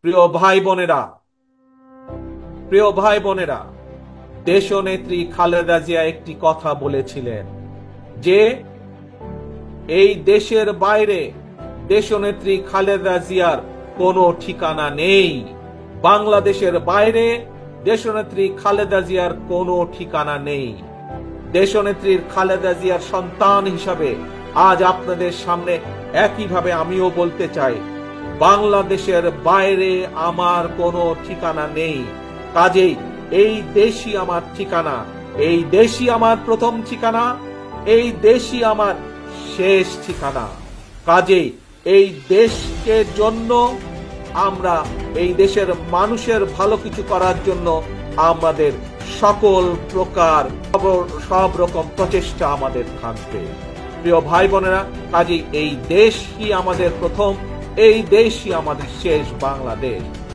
প্রিয় ভাই বোনেরা, দেশনেত্রী খালেদা জিয়া একটি কথা বলেছিলেন যে এই দেশের বাইরে দেশনেত্রী খালেদা জিয়ার কোনো ঠিকানা নেই। বাংলাদেশের বাইরে দেশনেত্রী খালেদা জিয়ার কোনো ঠিকানা নেই। দেশনেত্রীর খালেদা জিয়ার সন্তান হিসাবে আজ আপনাদের সামনে একইভাবে আমিও বলতে চাই, বাংলাদেশের বাইরে আমার কোনো ঠিকানা নেই। কাজেই এই দেশই আমার ঠিকানা, এই দেশই আমার প্রথম ঠিকানা, এই দেশই আমার শেষ ঠিকানা। কাজেই এই দেশকে জন্য আমরা, এই দেশের মানুষের ভালো কিছু করার জন্য আমাদের সকল প্রকার সব রকম প্রচেষ্টা আমাদের থাকবে। প্রিয় ভাই বোনেরা, কাজেই এই দেশই আমাদের প্রথম, এই দেশই আমাদের শেষ বাংলাদেশ।